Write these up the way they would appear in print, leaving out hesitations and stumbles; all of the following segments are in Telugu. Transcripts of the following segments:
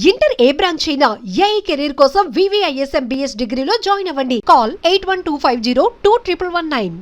ఇంటర్ ఏ బ్రాంచ్ అయినా ఏఐ కెరీర్ కోసం వివిఐఎస్ఎం బిఎస్ డిగ్రీలో జాయిన్ అవ్వండి. Call 8125021119.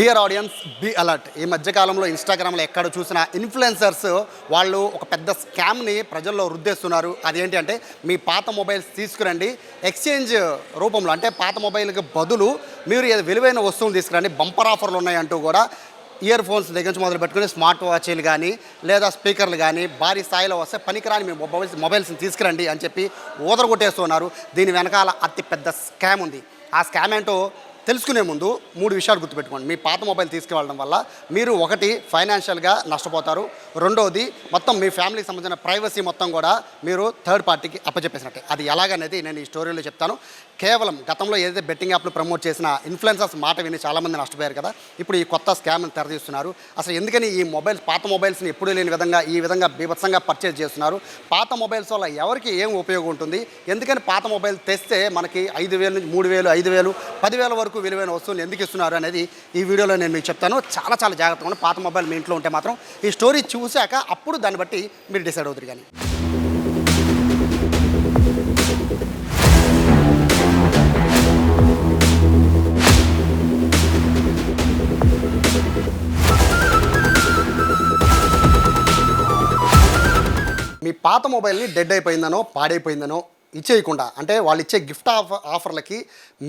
Dear audience, be alert. ఈ మధ్యకాలంలో ఇన్స్టాగ్రామ్లో ఎక్కడ చూసినా ఇన్ఫ్లుయెన్సర్స్ వాళ్ళు ఒక పెద్ద స్కామ్ని ప్రజల్లో రుద్దేస్తున్నారు. అదేంటి అంటే, మీ పాత మొబైల్స్ తీసుకురండి, ఎక్స్చేంజ్ రూపంలో అంటే పాత మొబైల్కి బదులు మీరు విలువైన వస్తువులు తీసుకురండి, బంపర్ ఆఫర్లు ఉన్నాయంటూ కూడా ఇయర్ ఫోన్స్ దగ్గర నుంచి మొదలు పెట్టుకుని స్మార్ట్ వాచీలు కానీ లేదా స్పీకర్లు కానీ భారీ స్థాయిలో వస్తే పనికిరాని మీ మొబైల్స్ని తీసుకురండి అని చెప్పి ఊదరగొట్టేస్తున్నారు. దీని వెనకాల అతి పెద్ద స్కామ్ ఉంది. ఆ స్కామ్ ఏంటో తెలుసుకునే ముందు 3 విషయాలు గుర్తుపెట్టుకోండి. మీ పాత మొబైల్ తీసుకువెళ్ళడం వల్ల మీరు ఒకటి ఫైనాన్షియల్గా నష్టపోతారు, రెండోది మొత్తం మీ ఫ్యామిలీకి సంబంధించిన ప్రైవసీ మొత్తం కూడా మీరు థర్డ్ పార్టీకి అప్పచెప్పేసినట్టే. అది ఎలాగనేది నేను ఈ స్టోరీలో చెప్తాను. కేవలం గతంలో ఏదైతే బెట్టింగ్ యాప్లు ప్రమోట్ చేసిన ఇన్ఫ్లుయెన్సర్స్ మాట విని చాలామంది నష్టపోయారు కదా, ఇప్పుడు ఈ కొత్త స్కామ్ని తెరదీస్తున్నారు. అసలు ఎందుకని ఈ పాత మొబైల్స్ని ఎప్పుడూ లేని విధంగా ఈ విధంగా బీభత్సంగా పర్చేజ్ చేస్తున్నారు? పాత మొబైల్స్ వల్ల ఎవరికి ఏం ఉపయోగం ఉంటుంది? ఎందుకని పాత మొబైల్ తెస్తే మనకి 5,000 నుంచి 3,000, 5,000, 10,000 వరకు విలువైన వస్తువులు ఎందుకు ఇస్తున్నారు అనేది ఈ వీడియోలో నేను మీకు చెప్తాను. చాలా జాగ్రత్తగా ఉండి పాత మొబైల్ మీ ఇంట్లో ఉంటే మాత్రం ఈ స్టోరీ చూశాక అప్పుడు దాన్ని బట్టి మీరు డిసైడ్ అవుతారు. కానీ మీ పాత మొబైల్ని డెడ్ అయిపోయిందనో పాడైపోయిందనో ఇచ్చేయకుండా, అంటే వాళ్ళు ఇచ్చే గిఫ్ట్ ఆఫర్లకి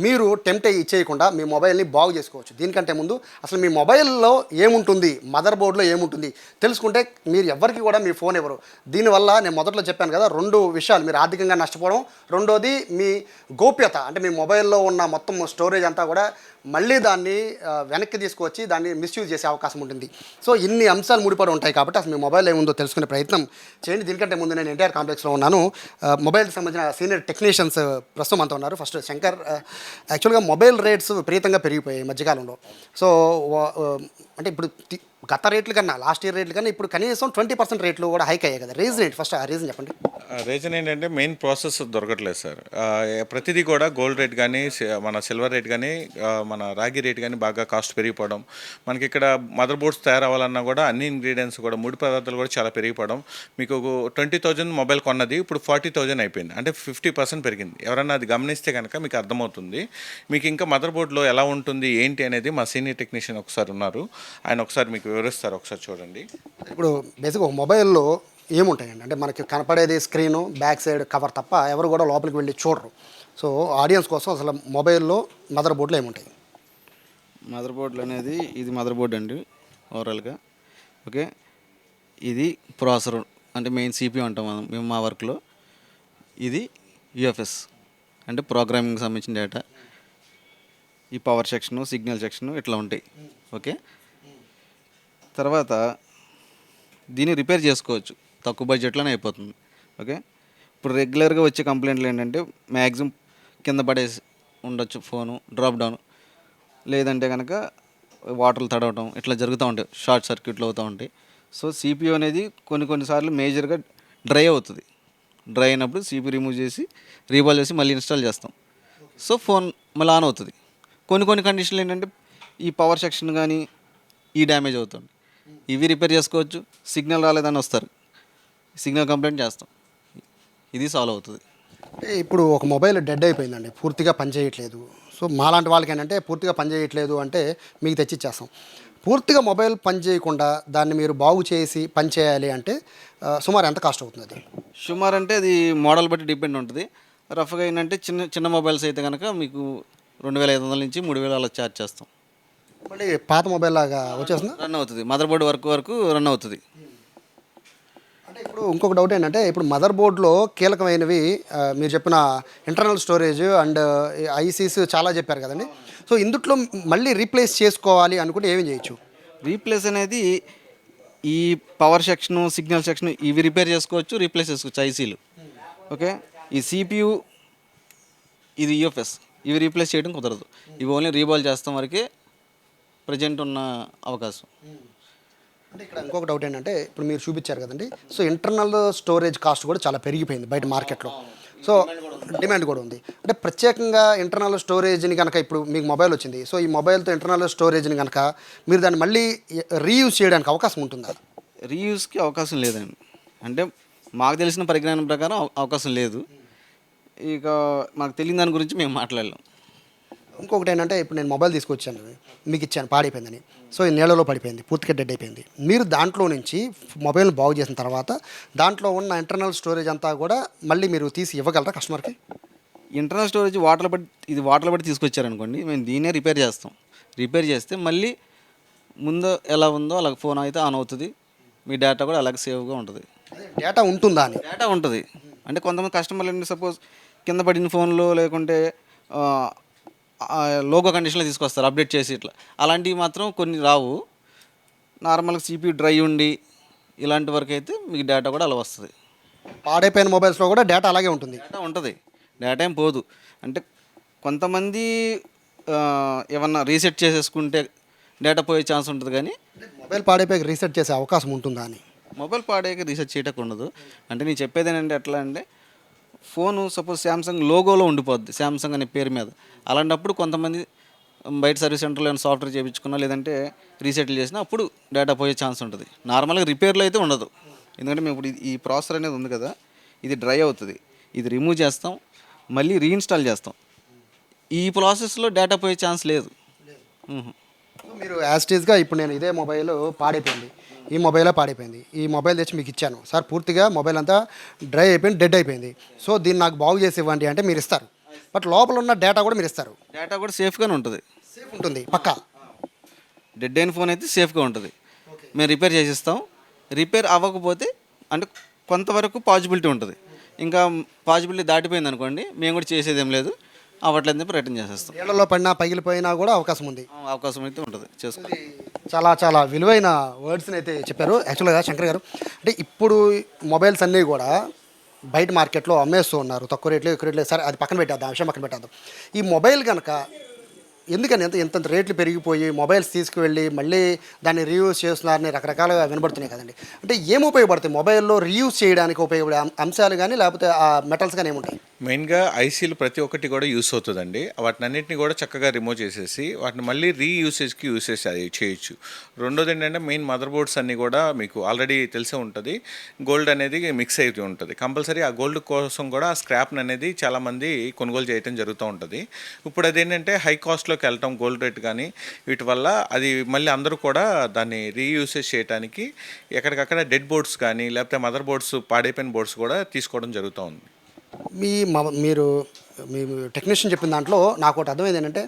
మీరు టెంప్ట్ అయ్యి ఇచ్చేయకుండా మీ మొబైల్ని బాగు చేసుకోవచ్చు. దీనికంటే ముందు అసలు మీ మొబైల్లో ఏముంటుంది, మదర్ బోర్డులో ఏముంటుంది తెలుసుకుంటే మీరు ఎవరికి కూడా మీ ఫోన్ ఇవ్వరు. దీనివల్ల నేను మొదట్లో చెప్పాను కదా, 2 విషయాలు: మీరు ఆర్థికంగా నష్టపోవడం, రెండోది మీ గోప్యత. అంటే మీ మొబైల్లో ఉన్న మొత్తం స్టోరేజ్ అంతా కూడా మళ్ళీ దాన్ని వెనక్కి తీసుకువచ్చి దాన్ని మిస్యూజ్ చేసే అవకాశం ఉంటుంది. సో ఇన్ని అంశాలు ముడిపడి ఉంటాయి కాబట్టి అసలు మీ మొబైల్ ఏముందో తెలుసుకునే ప్రయత్నం చేయండి. దీనికంటే ముందు నేను ఎన్టీఆర్ కాంప్లెక్స్లో ఉన్నాను. మొబైల్కి సంబంధించిన సీనియర్ టెక్నీషియన్స్ ప్రస్తుతం అంతా ఉన్నారు. ఫస్ట్ శంకర్. యాక్చువల్గా మొబైల్ రేట్స్ విపరీతంగా పెరిగిపోయాయి మధ్యకాలంలో. సో అంటే ఇప్పుడు గత రేట్లు కన్నా, లాస్ట్ ఇయర్ రేట్లు కన్నా ఇప్పుడు కనీసం 20% రేట్లు కూడా హైక్ అయ్యాయి కదా. రీజన్ ఏంటి? ఫస్ట్ ఆ రీజన్ చెప్పండి. రీజన్ ఏంటంటే మెయిన్ ప్రాసెస్ దొరకట్లేదు సార్. ప్రతిదీ కూడా గోల్డ్ రేట్ కానీ, మన సిల్వర్ రేట్ కానీ, మన రాగి రేట్ కానీ బాగా కాస్ట్ పెరిగిపోవడం, మనకి ఇక్కడ మదర్ బోర్డ్స్ తయారవ్వాలన్నా కూడా అన్ని ఇంగ్రీడియంట్స్ కూడా, ముడి పదార్థాలు కూడా చాలా పెరిగిపోవడం. మీకు 20,000 మొబైల్ కొన్నది ఇప్పుడు 40,000 అయిపోయింది, అంటే 50% పెరిగింది. ఎవరన్నా అది గమనిస్తే కనుక మీకు అర్థమవుతుంది. మీకు ఇంకా మదర్ బోర్డ్లో ఎలా ఉంటుంది ఏంటి అనేది మా సీనియర్ టెక్నీషియన్ ఒకసారి ఉన్నారు, ఆయన ఒకసారి మీకు వివరిస్తారు. ఒకసారి చూడండి. ఇప్పుడు బేసిక్గా ఒక మొబైల్లో ఏముంటాయండి అంటే, మనకి కనపడేది స్క్రీను, బ్యాక్ సైడ్ కవర్ తప్ప ఎవరు కూడా లోపలికి వెళ్ళి చూడరు. సో ఆడియన్స్ కోసం అసలు మొబైల్లో మదర్ బోర్డులో ఏముంటాయి? మదర్ బోర్డులు అనేది, ఇది మదర్ బోర్డు అండి ఓవరాల్గా. ఓకే, ఇది ప్రాసెసర్ అంటే మెయిన్ సిపియు అంటాం మేము మా వర్క్లో. ఇది యుఎఫ్ఎస్ అంటే ప్రోగ్రామింగ్కి సంబంధించిన డేటా. ఈ పవర్ సెక్షను, సిగ్నల్ సెక్షను ఇట్లా ఉంటాయి. ఓకే, తర్వాత దీన్ని రిపేర్ చేసుకోవచ్చు, తక్కువ బడ్జెట్లోనే అయిపోతుంది. ఓకే, ఇప్పుడు రెగ్యులర్గా వచ్చే కంప్లైంట్లు ఏంటంటే మ్యాక్సిమం కింద పడేసి ఉండొచ్చు ఫోను, డ్రాప్ డౌన్, లేదంటే కనుక వాటర్లు తడవటం, ఇట్లా జరుగుతూ ఉంటాయి, షార్ట్ సర్క్యూట్లు అవుతూ ఉంటాయి. సో సిపియు అనేది కొన్నిసార్లు మేజర్గా డ్రై అవుతుంది. డ్రై అయినప్పుడు సిపియు రిమూవ్ చేసి రీబాల్ చేసి మళ్ళీ ఇన్స్టాల్ చేస్తాం. సో ఫోన్ మళ్ళీ ఆన్ అవుతుంది. కొన్ని కండిషన్లు ఏంటంటే ఈ పవర్ సెక్షన్ కానీ ఈ డ్యామేజ్ అవుతుంది. ఇవి రిపేర్ చేసుకోవచ్చు. సిగ్నల్ రాలేదని వస్తారు, సిగ్నల్ కంప్లైంట్ చేస్తాం, ఇది సాల్వ్ అవుతుంది. ఇప్పుడు ఒక మొబైల్ డెడ్ అయిపోయిందండి, పూర్తిగా పనిచేయట్లేదు. సో మాలాంటి వాళ్ళకి ఏంటంటే పూర్తిగా పనిచేయట్లేదు అంటే మీకు తెచ్చిచ్చేస్తాం. పూర్తిగా మొబైల్ పనిచేయకుండా దాన్ని మీరు బాగు చేసి పనిచేయాలి అంటే సుమారు ఎంత కాస్ట్ అవుతుంది? అది సుమారు అంటే అది మోడల్ బట్టి డిపెండ్ ఉంటుంది. రఫ్గా ఏంటంటే చిన్న మొబైల్స్ అయితే కనుక మీకు 2,500 నుంచి 3,000 అలా ఛార్జ్ చేస్తాం. మళ్ళీ పాత మొబైల్ లాగా వచ్చేస్తుంది, రన్ అవుతుంది. మదర్ బోర్డు వరకు రన్ అవుతుంది. అంటే ఇప్పుడు ఇంకొక డౌట్ ఏంటంటే, ఇప్పుడు మదర్ బోర్డులో కీలకమైనవి మీరు చెప్పిన ఇంటర్నల్ స్టోరేజ్ అండ్ ఐసీస్ చాలా చెప్పారు కదండి. సో ఇందుట్లో మళ్ళీ రీప్లేస్ చేసుకోవాలి అనుకుంటే ఏమేం చేయొచ్చు? రీప్లేస్ అనేది ఈ పవర్ సెక్షను, సిగ్నల్ సెక్షన్ ఇవి రిపేర్ చేసుకోవచ్చు, రీప్లేస్ చేసుకోవచ్చు ఐసీలు. ఓకే, ఈ సిపియు, ఇది యూఎఫ్ఎస్, ఇవి రీప్లేస్ చేయడం కుదరదు. ఇవి ఓన్లీ రీబాల్ చేస్తాం వరకే ప్రజెంట్ ఉన్న అవకాశం. అంటే ఇక్కడ ఇంకొక డౌట్ ఏంటంటే ఇప్పుడు మీరు చూపించారు కదండి, సో ఇంటర్నల్ స్టోరేజ్ కాస్ట్ కూడా చాలా పెరిగిపోయింది బయట మార్కెట్లో. సో డిమాండ్ కూడా ఉంది. అంటే ప్రత్యేకంగా ఇంటర్నల్ స్టోరేజ్ని కనుక ఇప్పుడు మీకు మొబైల్ వచ్చింది, సో ఈ మొబైల్తో ఇంటర్నల్ స్టోరేజ్ని కనుక మీరు దాన్ని మళ్ళీ రీయూజ్ చేయడానికి అవకాశం ఉంటుందా? రీయూస్కి అవకాశం లేదండి. అంటే మాకు తెలిసిన పరిజ్ఞానం ప్రకారం అవకాశం లేదు. ఇక మాకు తెలియని దాని గురించి మేము మాట్లాడలేం. ఇంకొకటి ఏంటంటే ఇప్పుడు నేను మొబైల్ తీసుకొచ్చాను, మీకు ఇచ్చాను, పాడైపోయిందని. సో ఈ నీళ్ళలో పడిపోయింది, పూర్తిగా డెడ్ అయిపోయింది. మీరు దాంట్లో నుంచి మొబైల్ని బాగు చేసిన తర్వాత దాంట్లో ఉన్న ఇంటర్నల్ స్టోరేజ్ అంతా కూడా మళ్ళీ మీరు తీసి ఇవ్వగలరా కస్టమర్కి? ఇంటర్నల్ స్టోరేజ్ వాటర్లో పడి తీసుకొచ్చారనుకోండి, మేము దీన్నే రిపేర్ చేస్తాం. రిపేర్ చేస్తే మళ్ళీ ముందు ఎలా ఉందో అలాగ ఫోన్ అయితే ఆన్ అవుతుంది. మీ డేటా కూడా అలాగే సేవ్గా ఉంటుంది. డేటా ఉంటుందా అని? డేటా ఉంటుంది. అంటే కొంతమంది కస్టమర్లు సపోజ్ కింద పడిన ఫోన్లో లేకుంటే లోగో కండిషన్లో తీసుకొస్తారు అప్డేట్ చేసి ఇట్లా. అలాంటివి మాత్రం కొన్ని రావు. నార్మల్గా CPU డ్రై ఉండి ఇలాంటి వరకు అయితే మీకు డేటా కూడా అలా వస్తుంది. పాడైపోయిన మొబైల్స్లో కూడా డేటా అలాగే ఉంటుంది? డేటా ఉంటుంది, డేటా ఏం పోదు. అంటే కొంతమంది ఏమన్నా రీసెట్ చేసేసుకుంటే డేటా పోయే ఛాన్స్ ఉంటుంది. కానీ మొబైల్ పాడైపోయి రీసెట్ చేసే అవకాశం ఉంటుందా అని? మొబైల్ పాడేకి రీసెర్చ్ చేయటం ఉండదు. అంటే నేను చెప్పేది ఏంటంటే ఎట్లా అంటే ఫోను సపోజ్ శాంసంగ్ లోగోలో ఉండిపోద్ది, శాంసంగ్ అనే పేరు మీద. అలాంటప్పుడు కొంతమంది బయట సర్వీస్ సెంటర్లో ఏమైనా సాఫ్ట్వేర్ చేయించుకున్నా లేదంటే రీసెటిల్ చేసినా అప్పుడు డేటా పోయే ఛాన్స్ ఉంటుంది. నార్మల్గా రిపేర్లో అయితే ఉండదు. ఎందుకంటే మేము ఇప్పుడు ఈ ప్రాసెసర్ అనేది ఉంది కదా, ఇది డ్రై అవుతుంది, ఇది రిమూవ్ చేస్తాం, మళ్ళీ రీఇన్స్టాల్ చేస్తాం. ఈ ప్రాసెస్లో డేటా పోయే ఛాన్స్ లేదు. మీరు యాస్టీస్గా ఇప్పుడు నేను ఇదే మొబైల్ పాడైపోయింది, ఈ మొబైలే పాడైపోయింది, ఈ మొబైల్ తెచ్చి మీకు ఇచ్చాను సార్, పూర్తిగా మొబైల్ అంతా డ్రై అయిపోయింది, డెడ్ అయిపోయింది, సో దీన్ని నాకు బాగు చేసి ఇవ్వండి అంటే మీరు ఇస్తారు. బట్ లోపల ఉన్న డేటా కూడా మీరు ఇస్తారు? డేటా కూడా సేఫ్గానే ఉంటుంది. సేఫ్ ఉంటుంది పక్కా? డెడ్ అయిన ఫోన్ అయితే సేఫ్గా ఉంటుంది. మేము రిపేర్ చేసిస్తాం. రిపేర్ అవ్వకపోతే అంటే కొంతవరకు పాజిబిలిటీ ఉంటుంది. ఇంకా పాజిబిలిటీ దాటిపోయింది అనుకోండి, మేము కూడా చేసేది ఏం లేదు, అవ్వట్లేదు రిటర్న్ చేసేస్తాం. నీళ్ళలో పడినా పగిలిపోయినా కూడా అవకాశం ఉంది? అవకాశం అయితే ఉంటుంది, చేసుకోవాలి. చాలా చాలా విలువైన వర్డ్స్ని అయితే చెప్పారు యాక్చువల్గా శంకర్ గారు. అంటే ఇప్పుడు మొబైల్స్ అన్నీ కూడా బయట మార్కెట్లో అమ్మేస్తూ ఉన్నారు తక్కువ రేట్లు, ఎక్కువ రేట్లు. సరే అది పక్కన పెట్టేద్దాం, ఆ విషయం పక్కన పెట్టేద్దాం. ఈ మొబైల్ కనుక ఎందుకని ఎంత రేట్లు పెరిగిపోయి మొబైల్స్ తీసుకువెళ్ళి మళ్ళీ దాన్ని రీయూజ్ చేస్తున్నారని రకరకాలుగా వినబడుతున్నాయి కదండి. అంటే ఏమి ఉపయోగపడతాయి మొబైల్లో రీయూజ్ చేయడానికి ఉపయోగపడే అంశాలు కానీ లేకపోతే ఆ మెటల్స్ కానీ ఏముంటాయి? మెయిన్గా ఐసీలు ప్రతి ఒక్కటి కూడా యూస్ అవుతుందండి. వాటిని అన్నింటినీ కూడా చక్కగా రిమూవ్ చేసేసి వాటిని మళ్ళీ రీయూసేజ్కి యూసేజ్ అది చేయొచ్చు. రెండోది ఏంటంటే మెయిన్ మదర్ బోర్డ్స్ అన్నీ కూడా మీకు ఆల్రెడీ తెలిసే ఉంటుంది, గోల్డ్ అనేది మిక్స్ అయితే ఉంటుంది. కంపల్సరీ ఆ గోల్డ్ కోసం కూడా ఆ స్క్రాప్ని అనేది చాలామంది కొనుగోలు చేయడం జరుగుతూ ఉంటుంది. ఇప్పుడు అదేంటంటే హై కాస్ట్లోకి వెళ్ళటం గోల్డ్ రేట్ కానీ వీటి వల్ల అది మళ్ళీ అందరూ కూడా దాన్ని రీయూసేజ్ చేయడానికి ఎక్కడికక్కడ డెడ్ బోర్డ్స్ కానీ లేకపోతే మదర్ బోర్డ్స్ పాడైపోయిన బోర్డ్స్ కూడా తీసుకోవడం జరుగుతూ ఉంది. మీరు మీ టెక్నీషియన్ చెప్పిన దాంట్లో నాకు ఒకటి అర్థమైంది ఏంటంటే,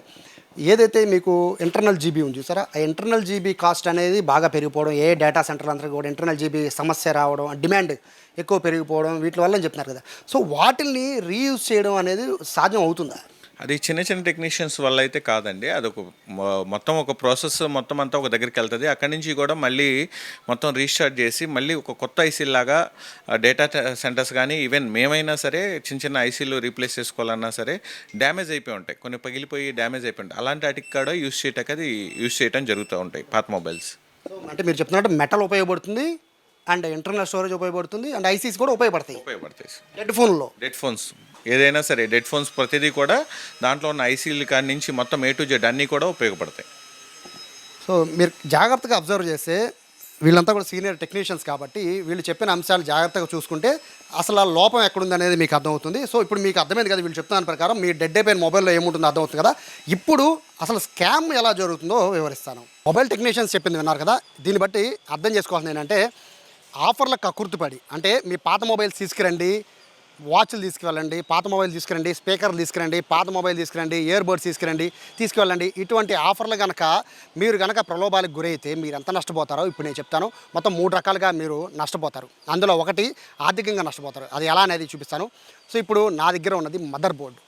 ఏదైతే మీకు ఇంటర్నల్ జీబీ ఉంది చూసారా, ఆ ఇంటర్నల్ జీబీ కాస్ట్ అనేది బాగా పెరిగిపోవడం, ఏ డేటా సెంటర్లు అంతా కూడా ఇంటర్నల్ జీబీ సమస్య రావడం, డిమాండ్ ఎక్కువ పెరిగిపోవడం, వీటి వల్ల చెప్తున్నారు కదా. సో వాటిల్ని రీయూజ్ చేయడం అనేది సాధ్యం అవుతుందా? అది చిన్న చిన్న టెక్నీషియన్స్ వల్ల అయితే కాదండి. అదొక మొత్తం ఒక ప్రాసెస్ మొత్తం అంతా ఒక దగ్గరికి వెళ్తుంది. అక్కడి నుంచి కూడా మళ్ళీ మొత్తం రీస్టార్ట్ చేసి మళ్ళీ ఒక కొత్త ఐసీ లాగా డేటా సెంటర్స్ కానీ ఈవెన్ మేమైనా సరే చిన్న చిన్న ఐసీలు రీప్లేస్ చేసుకోవాలన్నా సరే డ్యామేజ్ అయిపోయి ఉంటాయి, కొన్ని పగిలిపోయి డ్యామేజ్ అయిపోయి ఉంటాయి. అలాంటి వాటికి కూడా యూజ్ చేయటం జరుగుతూ ఉంటాయి పాత మొబైల్స్. అంటే మీరు చెప్తున్నట్టు మెటల్ ఉపయోగపడుతుంది అండ్ ఇంటర్నల్ స్టోరేజ్ ఉపయోగపడుతుంది అండ్ ఐసీస్ కూడా ఉపయోగపడతాయి. డెడ్ ఫోన్స్ ఏదైనా సరే డెడ్ ఫోన్స్ ప్రతిదీ కూడా దాంట్లో ఉన్న ఐసీలు కాడి నుంచి మొత్తం A to Z అన్నీ కూడా ఉపయోగపడతాయి. సో మీరు జాగ్రత్తగా అబ్జర్వ్ చేస్తే వీళ్ళంతా కూడా సీనియర్ టెక్నీషియన్స్ కాబట్టి వీళ్ళు చెప్పిన అంశాలు జాగ్రత్తగా చూసుకుంటే అసలు ఆ లోపం ఎక్కడుంది అనేది మీకు అర్థమవుతుంది. సో ఇప్పుడు మీకు అర్థమైంది కదా, వీళ్ళు చెప్తున్న ప్రకారం మీ డెడ్ అయిపోయిన మొబైల్లో ఏముంటుందో అర్థమవుతుంది కదా. ఇప్పుడు అసలు స్కామ్ ఎలా జరుగుతుందో వివరిస్తాను. మొబైల్ టెక్నీషియన్స్ చెప్పింది విన్నారు కదా, దీన్ని బట్టి అర్థం చేసుకోవాల్సింది ఏంటంటే ఆఫర్లకు కక్కుర్తిపడి, అంటే మీ పాత మొబైల్స్ తీసుకురండి, వాచ్లు తీసుకువెళ్ళండి, పాత మొబైల్ తీసుకురండి, స్పీకర్లు తీసుకురండి, పాత మొబైల్ తీసుకురండి, ఇయర్ బడ్స్ తీసుకువెళ్ళండి, ఇటువంటి ఆఫర్లు కనుక మీరు కనుక ప్రలోభాలకు గురైతే మీరు ఎంత నష్టపోతారో ఇప్పుడు నేను చెప్తాను. మొత్తం 3 రకాలుగా మీరు నష్టపోతారు. అందులో ఒకటి ఆర్థికంగా నష్టపోతారు. అది ఎలా అనేది చూపిస్తాను. సో ఇప్పుడు నా దగ్గర ఉన్నది మదర్ బోర్డు.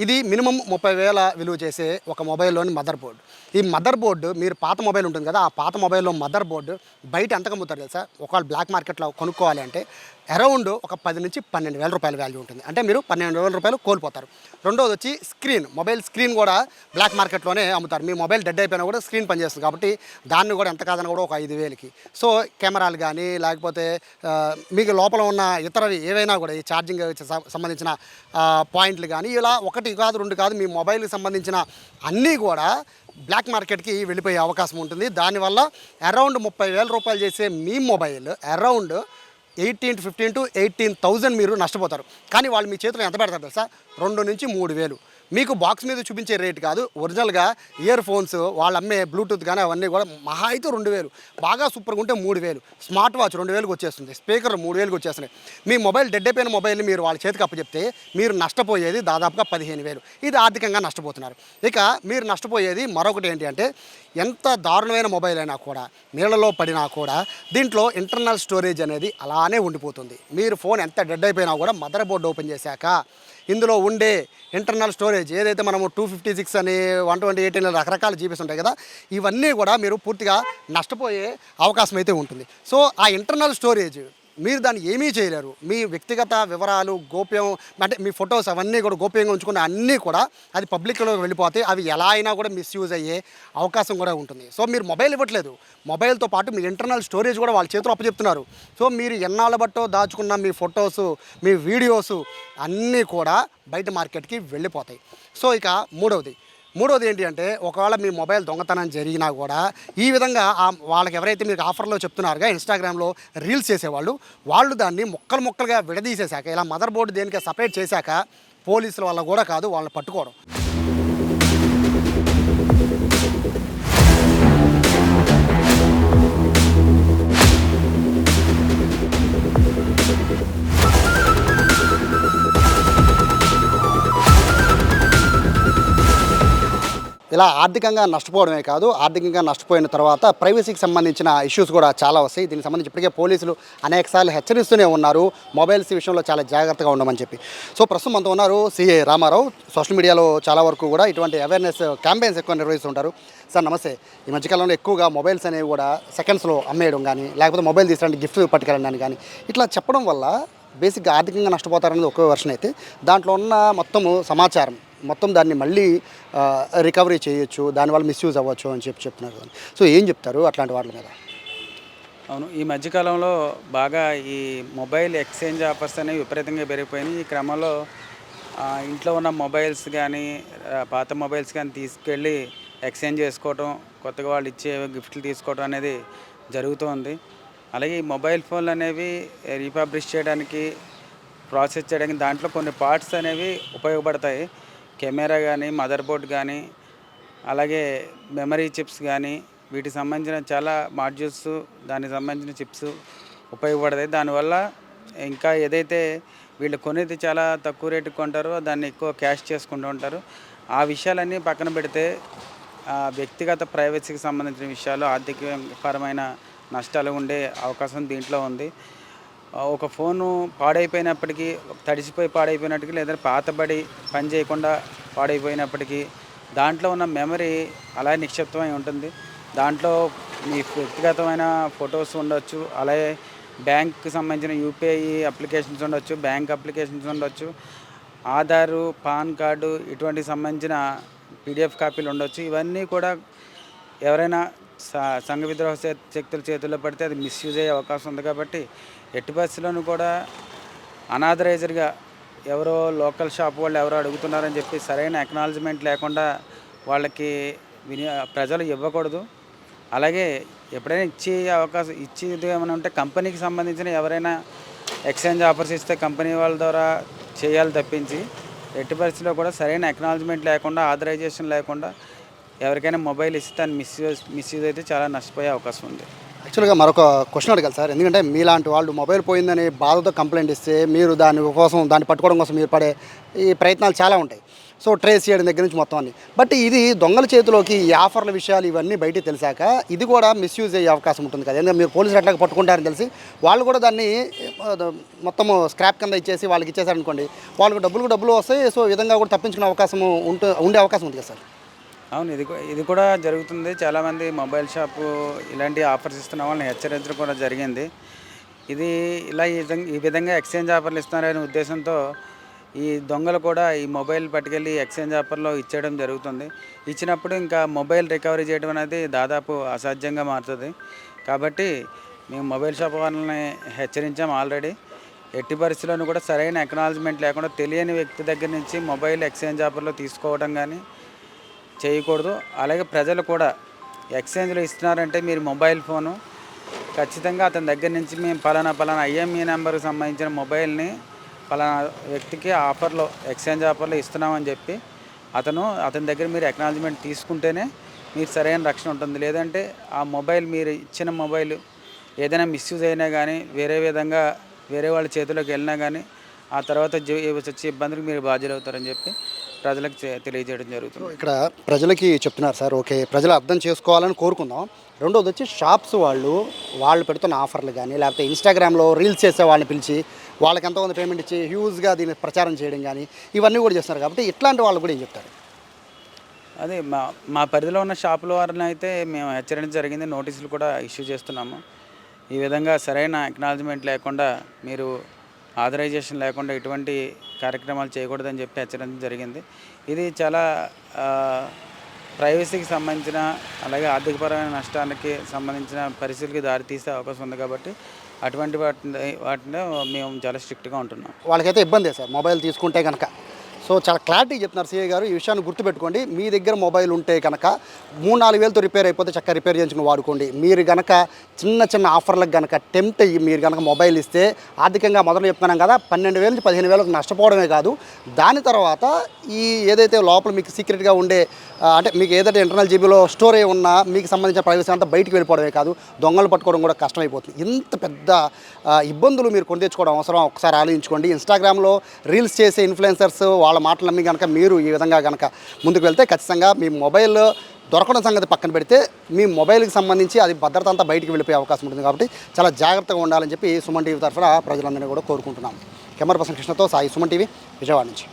ఇది మినిమం 30,000 విలువ చేసే ఒక మొబైల్లోని మదర్ బోర్డు. ఈ మదర్ బోర్డు మీరు పాత మొబైల్ ఉంటుంది కదా, ఆ పాత మొబైల్లో మదర్ బోర్డు బయట ఎంతకు అమ్ముతారు తెలుసా? ఒకవేళ బ్లాక్ మార్కెట్లో కొనుక్కోవాలి అంటే అరౌండ్ ఒక 10 నుంచి 12,000 రూపాయల వాల్యూ ఉంటుంది. అంటే మీరు 12,000 రూపాయలు కోల్పోతారు. రెండోది వచ్చి స్క్రీన్, మొబైల్ స్క్రీన్ కూడా బ్లాక్ మార్కెట్లోనే అమ్ముతారు. మీ మొబైల్ డెడ్ అయిపోయినా కూడా స్క్రీన్ పనిచేస్తుంది కాబట్టి దాన్ని కూడా ఎంత కాదన్నా కూడా ఒక 5,000కి. సో కెమెరాలు కానీ లేకపోతే మీకు లోపల ఉన్న ఇతరవి ఏవైనా కూడా ఈ ఛార్జింగ్ సంబంధించిన పాయింట్లు కానీ ఇలా 1 కాదు 2 కాదు మీ మొబైల్కి సంబంధించిన అన్నీ కూడా బ్లాక్ మార్కెట్కి వెళ్ళిపోయే అవకాశం ఉంటుంది. దానివల్ల అరౌండ్ 30,000 రూపాయలు చేసే మీ మొబైల్ అరౌండ్ 15 to 18,000 మీరు నష్టపోతారు. కానీ వాళ్ళు మీ చేతిలో ఎంత పెడతారు తెలుసా? 2 నుంచి 3,000. మీకు బాక్స్ మీద చూపించే రేట్ కాదు, ఒరిజినల్గా ఇయర్ ఫోన్స్ వాళ్ళు అమ్మే బ్లూటూత్ కానీ అవన్నీ కూడా మహా అయితే 2,000, బాగా సూపర్గా ఉంటే 3,000, స్మార్ట్ వాచ్ 2,000కి వచ్చేస్తుంది, స్పీకర్ 3,000కి వచ్చేస్తున్నాయి. మీ మొబైల్ డెడ్ అయిపోయిన మొబైల్ని మీరు వాళ్ళ చేతికి అప్పచెప్తే మీరు నష్టపోయేది దాదాపుగా 15,000. ఇది ఆర్థికంగా నష్టపోతున్నారు. ఇక మీరు నష్టపోయేది మరొకటి ఏంటి అంటే, ఎంత దారుణమైన మొబైల్ అయినా కూడా నీళ్ళలో పడినా కూడా దీంట్లో ఇంటర్నల్ స్టోరేజ్ అనేది అలానే ఉండిపోతుంది. మీరు ఫోన్ ఎంత డెడ్ అయిపోయినా కూడా మదర్ బోర్డు ఓపెన్ చేశాక ఇందులో ఉండే ఇంటర్నల్ స్టోరేజ్ ఏదైతే మనము 256 అని 128 అని రకరకాల జీబీస్ ఉంటాయి కదా, ఇవన్నీ కూడా మీరు పూర్తిగా నష్టపోయే అవకాశం అయితే ఉంటుంది. సో ఆ ఇంటర్నల్ స్టోరేజ్ మీరు దాన్ని ఏమీ చేయలేరు. మీ వ్యక్తిగత వివరాలు గోప్యం అంటే మీ ఫొటోస్ అవన్నీ కూడా గోప్యంగా ఉంచుకున్న అన్నీ కూడా అది పబ్లిక్లోకి వెళ్ళిపోతాయి. అవి ఎలా అయినా కూడా మిస్యూజ్ అయ్యే అవకాశం కూడా ఉంటుంది. సో మీరు మొబైల్ ఇవ్వట్లేదు, మొబైల్తో పాటు మీ ఇంటర్నల్ స్టోరేజ్ కూడా వాళ్ళ చేతిలో అప్పచెప్తున్నారు. సో మీరు ఎన్నాళ్ళ బట్టో దాచుకున్న మీ ఫొటోస్ మీ వీడియోస్ అన్నీ కూడా బయట మార్కెట్కి వెళ్ళిపోతాయి. సో ఇక మూడవది ఏంటి అంటే, ఒకవేళ మీ మొబైల్ దొంగతనం జరిగినా కూడా ఈ విధంగా వాళ్ళకి ఎవరైతే మీకు ఆఫర్లో చెప్తున్నారుగా ఇన్స్టాగ్రామ్లో రీల్స్ చేసేవాళ్ళు, వాళ్ళు దాన్ని ముక్కలుగా విడదీసేశాక ఇలా మదర్ బోర్డు దేనికే సపరేట్ చేశాక పోలీసుల వల్ల కూడా కాదు వాళ్ళని పట్టుకోవడం. ఇలా ఆర్థికంగా నష్టపోవడమే కాదు, ఆర్థికంగా నష్టపోయిన తర్వాత ప్రైవసీకి సంబంధించిన ఇష్యూస్ కూడా చాలా వస్తాయి. దీనికి సంబంధించి ఇప్పటికే పోలీసులు అనేకసార్లు హెచ్చరిస్తూనే ఉన్నారు మొబైల్స్ విషయంలో చాలా జాగ్రత్తగా ఉండమని చెప్పి. సో ప్రస్తుతం మనతో ఉన్నారు సిఐ రామారావు. సోషల్ మీడియాలో చాలా వరకు కూడా ఇటువంటి అవేర్నెస్ క్యాంపెయిన్స్ ఎక్కువ నిర్వహిస్తుంటారు. సార్ నమస్తే. ఈ మధ్యకాలంలో ఎక్కువగా మొబైల్స్ అనేవి కూడా సెకండ్స్లో అమ్మేయడం కానీ లేకపోతే మొబైల్ తీసుకురండి గిఫ్ట్ పట్టుకెళ్ళడానికి కానీ ఇట్లా చెప్పడం వల్ల బేసిక్గా ఆర్థికంగా నష్టపోతారనేది ఒక వెర్షన్ అయితే, దాంట్లో ఉన్న మొత్తము సమాచారం మొత్తం దాన్ని మళ్ళీ రికవరీ చేయొచ్చు, దానివల్ల మిస్యూజ్ అవ్వచ్చు అని చెప్తున్నారు కదా. సో ఏం చెప్తారు అట్లాంటి వాటి మీద? అవును, ఈ మధ్యకాలంలో బాగా ఈ మొబైల్ ఎక్స్చేంజ్ ఆఫర్స్ అనేవి విపరీతంగా పెరిగిపోయినాయి. ఈ క్రమంలో ఇంట్లో ఉన్న మొబైల్స్ కానీ పాత మొబైల్స్ కానీ తీసుకెళ్ళి ఎక్స్చేంజ్ చేసుకోవటం, కొత్తగా వాళ్ళు ఇచ్చే గిఫ్ట్లు తీసుకోవడం అనేది జరుగుతోంది. అలాగే ఈ మొబైల్ ఫోన్లు అనేవి రీపబ్లిష్ చేయడానికి, ప్రాసెస్ చేయడానికి దాంట్లో కొన్ని పార్ట్స్ అనేవి ఉపయోగపడతాయి. కెమెరా కానీ, మదర్ బోర్డ్ కానీ, అలాగే మెమరీ చిప్స్ కానీ, వీటికి సంబంధించిన చాలా మాడ్యూల్స్, దానికి సంబంధించిన చిప్స్ ఉపయోగపడతాయి. దానివల్ల ఇంకా ఏదైతే వీళ్ళు కొనేది చాలా తక్కువ రేటుకి కొంటారో దాన్ని ఎక్కువ క్యాష్ చేసుకుంటూ ఉంటారు. ఆ విషయాలన్నీ పక్కన పెడితే వ్యక్తిగత ప్రైవసీకి సంబంధించిన విషయాలు, ఆర్థికపరమైన నష్టాలు ఉండే అవకాశం దీంట్లో ఉంది. ఒక ఫోను పాడైపోయినప్పటికీ, తడిసిపోయి పాడైపోయినప్పటికీ, లేదా పాతబడి పని చేయకుండా పాడైపోయినప్పటికీ దాంట్లో ఉన్న మెమరీ అలాగే నిక్షిప్తమై ఉంటుంది. దాంట్లో మీ వ్యక్తిగతమైన ఫొటోస్ ఉండొచ్చు, అలాగే బ్యాంక్కి సంబంధించిన యూపీఐ అప్లికేషన్స్ ఉండొచ్చు, బ్యాంక్ అప్లికేషన్స్ ఉండొచ్చు, ఆధారు, పాన్ కార్డు ఇటువంటి సంబంధించిన పీడిఎఫ్ కాపీలు ఉండొచ్చు. ఇవన్నీ కూడా ఎవరైనా సంఘ విద్రోహ శక్తుల చేతుల్లో పడితే అది మిస్యూజ్ అయ్యే అవకాశం ఉంది. కాబట్టి ఎట్టి పరిస్థితుల్లోనూ కూడా అనాథరైజర్గా ఎవరో లోకల్ షాప్ వాళ్ళు ఎవరో అడుగుతున్నారని చెప్పి సరైన అక్నాలజ్మెంట్ లేకుండా వాళ్ళకి ప్రజలు ఇవ్వకూడదు. అలాగే ఎప్పుడైనా ఇచ్చేది ఏమైనా ఉంటే కంపెనీకి సంబంధించిన ఎవరైనా ఎక్స్చేంజ్ ఆఫర్స్ ఇస్తే కంపెనీ వాళ్ళ ద్వారా చేయాలి తప్పించి ఎట్టి పరిస్థితుల్లో కూడా సరైన అక్నాలజ్మెంట్ లేకుండా, ఆథరైజేషన్ లేకుండా ఎవరికైనా మొబైల్ ఇస్తే దాన్ని మిస్యూజ్ అయితే చాలా నష్టపోయే అవకాశం ఉంది. యాక్చువల్గా మరొక క్వశ్చన్ అడగాలి సార్. ఎందుకంటే మీలాంటి వాళ్ళు మొబైల్ పోయిందని బాధతో కంప్లైంట్ ఇస్తే మీరు దాన్ని పట్టుకోవడం కోసం మీరు పడే ఈ ప్రయత్నాలు చాలా ఉంటాయి. సో ట్రేస్ చేయడం దగ్గర నుంచి మొత్తం అన్ని. బట్ ఇది దొంగల చేతిలోకి ఈ ఆఫర్ల విషయాలు ఇవన్నీ బయటికి తెలిసాక ఇది కూడా మిస్యూజ్ అయ్యే అవకాశం ఉంటుంది కదా. ఎందుకంటే మీరు పోలీసులు ఎట్లాగా పట్టుకుంటారని తెలిసి వాళ్ళు కూడా దాన్ని మొత్తము స్క్రాప్ కింద ఇచ్చేసి వాళ్ళకి ఇచ్చేసారనుకోండి, వాళ్ళకి డబ్బులు వస్తాయి. సో ఈ విధంగా కూడా తప్పించుకునే అవకాశం ఉండే అవకాశం ఉంది కదా సార్. అవును, ఇది కూడా జరుగుతుంది. చాలామంది మొబైల్ షాపు ఇలాంటి ఆఫర్స్ ఇస్తున్న వాళ్ళని హెచ్చరించడం కూడా జరిగింది. ఇది ఇలా ఈ విధంగా ఎక్స్చేంజ్ ఆఫర్లు ఇస్తున్నారనే ఉద్దేశంతో ఈ దొంగలు కూడా ఈ మొబైల్ పట్టుకెళ్ళి ఎక్స్చేంజ్ ఆఫర్లో ఇచ్చేయడం జరుగుతుంది. ఇచ్చినప్పుడు ఇంకా మొబైల్ రికవరీ చేయడం అనేది దాదాపు అసాధ్యంగా మారుతుంది. కాబట్టి మేము మొబైల్ షాప్ వాళ్ళని హెచ్చరించాం ఆల్రెడీ. ఎట్టి పరిస్థితుల్లోనూ కూడా సరైన అక్నాలజ్మెంట్ లేకుండా తెలియని వ్యక్తి దగ్గర నుంచి మొబైల్ ఎక్స్చేంజ్ ఆఫర్లో తీసుకోవడం కానీ చేయకూడదు. అలాగే ప్రజలు కూడా ఎక్స్చేంజ్లో ఇస్తున్నారంటే మీరు మొబైల్ ఫోను ఖచ్చితంగా అతని దగ్గర నుంచి మేము పలానా ఐఎంఈ నెంబర్కి సంబంధించిన మొబైల్ని పలానా వ్యక్తికి ఆఫర్లో ఎక్స్చేంజ్ ఆఫర్లో ఇస్తున్నామని చెప్పి అతని దగ్గర మీరు అక్నాలజ్మెంట్ తీసుకుంటేనే మీకు సరైన రక్షణ ఉంటుంది. లేదంటే ఆ మొబైల్ మీరు ఇచ్చిన మొబైల్ ఏదైనా మిస్యూజ్ అయినా కానీ వేరే విధంగా వేరే వాళ్ళ చేతిలోకి వెళ్ళినా కానీ ఆ తర్వాత వచ్చే ఇబ్బందులకు మీరు బాధ్యులవుతారని చెప్పి ప్రజలకు తెలియజేయడం జరుగుతుంది. ఇక్కడ ప్రజలకి చెప్తున్నారు సార్, ఓకే, ప్రజలు అర్థం చేసుకోవాలని కోరుకుందాం. రెండోది వచ్చి షాప్స్ వాళ్ళు పెడుతున్న ఆఫర్లు కానీ లేకపోతే ఇన్స్టాగ్రామ్లో రీల్స్ చేసే వాళ్ళని పిలిచి వాళ్ళకి ఎంతోమంది పేమెంట్ ఇచ్చి హ్యూజ్గా దీన్ని ప్రచారం చేయడం కానీ ఇవన్నీ కూడా చేస్తున్నారు. కాబట్టి ఇట్లాంటి వాళ్ళు కూడా ఏం చెప్తారు? అదే మా పరిధిలో ఉన్న షాపుల వారిని అయితే మేము హెచ్చరించడం జరిగింది. నోటీసులు కూడా ఇష్యూ చేస్తున్నాము. ఈ విధంగా సరైన అక్నాలజ్మెంట్ లేకుండా మీరు ఆథరైజేషన్ లేకుండా ఎటువంటి కార్యక్రమాలు చేయకూడదని చెప్పి హెచ్చరించడం జరిగింది. ఇది చాలా ప్రైవసీకి సంబంధించిన అలాగే ఆర్థికపరమైన నష్టానికి సంబంధించిన పరిస్థితులకి దారితీసే అవకాశం ఉంది. కాబట్టి అటువంటి వాటిని మేము చాలా స్ట్రిక్ట్గా ఉంటున్నాం. వాళ్ళకైతే ఇబ్బందే సార్ మొబైల్ తీసుకుంటే కనుక. సో చాలా క్లారిటీ చెప్తున్నారు సిఐ గారు. ఈ విషయాన్ని గుర్తుపెట్టుకోండి. మీ దగ్గర మొబైల్ ఉంటే కనుక 3-4 వేలతో రిపేర్ అయిపోతే చక్కగా రిపేర్ చేయించుకుని వాడుకోండి. మీరు కనుక చిన్న ఆఫర్లకు కనుక టెంప్ట్ అయ్యి మీరు కనుక మొబైల్ ఇస్తే ఆర్థికంగా మొదలు చెప్తున్నాం కదా 12,000 నుంచి 15,000 నష్టపోవడమే కాదు, దాని తర్వాత ఈ ఏదైతే లోపల మీకు సీక్రెట్గా ఉండే అంటే మీకు ఏదైతే ఇంటర్నల్ జీబీలో స్టోర్ అయి ఉన్నా మీకు సంబంధించిన ప్రైవసీ అంతా బయటికి వెళ్ళిపోవడమే కాదు, దొంగలు పట్టుకోవడం కూడా కష్టమైపోతుంది. ఇంత పెద్ద ఇబ్బందులు మీరు కొని తెచ్చుకోవడం అవసరం ఒకసారి ఆలోచించుకోండి. ఇన్స్టాగ్రామ్లో రీల్స్ చేసే ఇన్ఫ్లుయెన్సర్స్ వాళ్ళ మాటలు నమ్మి కనుక మీరు ఈ విధంగా కనుక ముందుకు వెళ్తే ఖచ్చితంగా మీ మొబైల్ దొరకడం సంగతి పక్కన పెడితే మీ మొబైల్కి సంబంధించి అది భద్రత అంతా బయటికి వెళ్ళిపోయే అవకాశం ఉంటుంది. కాబట్టి చాలా జాగ్రత్తగా ఉండాలని చెప్పి సుమన్ టీవీ తరఫున ప్రజలందరినీ కూడా కోరుకుంటున్నాం. కెమెరా పర్సన్ కృష్ణతో సాయి, సుమన్ టీవీ, విజయవాడ నుంచి.